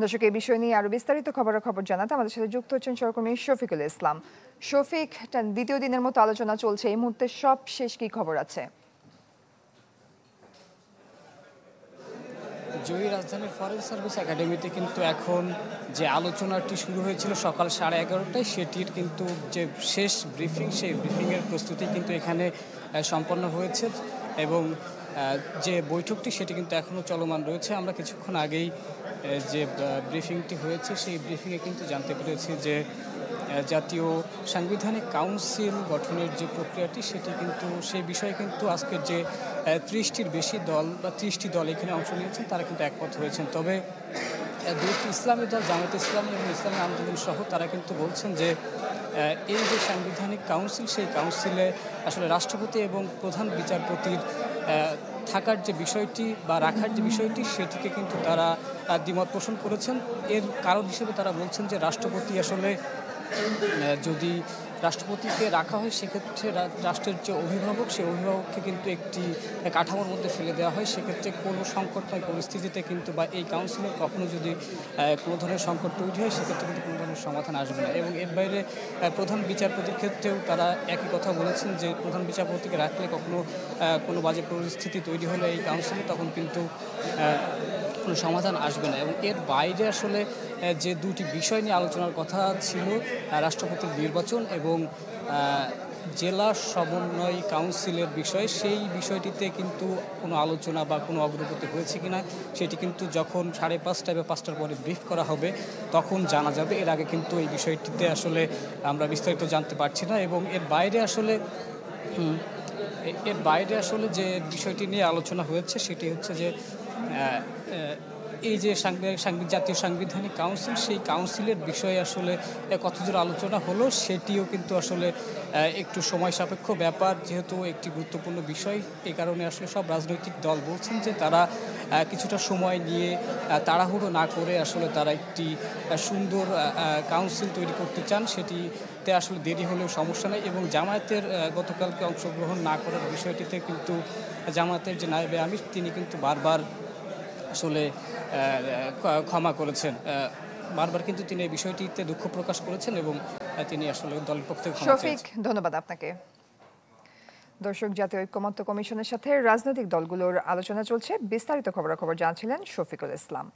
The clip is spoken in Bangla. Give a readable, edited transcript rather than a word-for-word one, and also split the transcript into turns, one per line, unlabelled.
দর্শক, এই বিষয় নিয়ে আরো বিস্তারিত খবর জানাতে আমাদের সাথে যুক্ত হচ্ছেন সহকর্মী শফিকুল ইসলাম। শফিক, দ্বিতীয় দিনের মতো আলোচনা চলছে, এই মুহূর্তে সব শেষ কি খবর আছে?
জয়ী রাজধানীর ফরেন সার্ভিস একাডেমিতে কিন্তু এখন যে আলোচনাটি শুরু হয়েছিল সকাল 11:30টায়, সেটির কিন্তু যে শেষ ব্রিফিং, সেই ব্রিফিংয়ের প্রস্তুতি কিন্তু এখানে সম্পন্ন হয়েছে এবং যে বৈঠকটি সেটি কিন্তু এখনও চলমান রয়েছে। আমরা কিছুক্ষণ আগেই যে ব্রিফিংটি হয়েছে সেই ব্রিফিংয়ে কিন্তু জানতে পেরেছি যে জাতীয় সাংবিধানিক কাউন্সিল গঠনের যে প্রক্রিয়াটি সেটি কিন্তু সেই বিষয়ে কিন্তু আজকের যে 30টির বেশি দল বা 30টি দল এখানে অংশ নিয়েছেন তারা কিন্তু একমত হয়েছেন। তবে দুটি ইসলামী দল, জামায়াতে ইসলামী এবং ইসলামী আন্দোলন সহ, তারা কিন্তু বলছেন যে এই যে সাংবিধানিক কাউন্সিল, সেই কাউন্সিলে আসলে রাষ্ট্রপতি এবং প্রধান বিচারপতির থাকার যে বিষয়টি বা রাখার যে বিষয়টি সেটিকে কিন্তু তারা দ্বিমত পোষণ করেছেন। এর কারণ হিসেবে তারা বলছেন যে রাষ্ট্রপতি আসলে যদি রাষ্ট্রপতিকে রাখা হয় সেক্ষেত্রে রাষ্ট্রের যে অভিভাবক, সেই অভিভাবককে কিন্তু একটি কাঠামোর মধ্যে ফেলে দেওয়া হয়। সেক্ষেত্রে কোনো সংকটময় পরিস্থিতিতে কিন্তু বা এই কাউন্সিলের কখনো যদি কোনো ধরনের সংকট তৈরি হয় সেক্ষেত্রে কিন্তু কোনো ধরনের সমাধান আসবে না। এবং এর বাইরে প্রধান বিচারপতির ক্ষেত্রেও তারা একই কথা বলেছেন যে প্রধান বিচারপতিকে রাখলে কখনো কোনো বাজে পরিস্থিতি তৈরি হলে এই কাউন্সিলে তখন কিন্তু কোনো সমাধান আসবে না। এবং এর বাইরে আসলে যে দুটি বিষয় নিয়ে আলোচনার কথা ছিল, রাষ্ট্রপতির নির্বাচন এবং জেলা সমন্বয় কাউন্সিলের বিষয়, সেই বিষয়টিতে কিন্তু কোনো আলোচনা বা কোনো অগ্রগতি হয়েছে কিনা সেটি কিন্তু যখন 5:30 বা 5টার পরে ব্রিফ করা হবে তখন জানা যাবে। এর আগে কিন্তু এই বিষয়টিতে আসলে আমরা বিস্তারিত জানতে পারছি না। এবং এর বাইরে আসলে যে বিষয়টি নিয়ে আলোচনা হয়েছে সেটি হচ্ছে যে এই যে জাতীয় সাংবিধানিক কাউন্সিল, সেই কাউন্সিলের বিষয়ে আসলে কতদূর আলোচনা হলো সেটিও কিন্তু আসলে একটু সময় সাপেক্ষ ব্যাপার, যেহেতু একটি গুরুত্বপূর্ণ বিষয়। এই কারণে আসলে সব রাজনৈতিক দল বলছেন যে তারা কিছুটা সময় নিয়ে তাড়াহুড়ো না করে আসলে তারা একটি সুন্দর কাউন্সিল তৈরি করতে চান। সেটিতে আসলে দেরি হলেও সমস্যা নেই। এবং জামায়াতের গতকালকে অংশগ্রহণ না করার বিষয়টিতে কিন্তু জামায়াতের যে নায়েবে আমির তিনি কিন্তু বারবার আসলে ক্ষমা করেছেন, বারবার কিন্তু তিনি এই বিষয়টিতে দুঃখ প্রকাশ করেছেন এবং তিনি আসলে দলের পক্ষ থেকে ক্ষমা চেয়েছেন।
শফিক, ধন্যবাদ আপনাকে। দর্শক, জাতীয় ঐক্যমত্য কমিশনের সাথে রাজনৈতিক দলগুলোর আলোচনা চলছে, বিস্তারিত খবর জানছিলেন শফিকুল ইসলাম।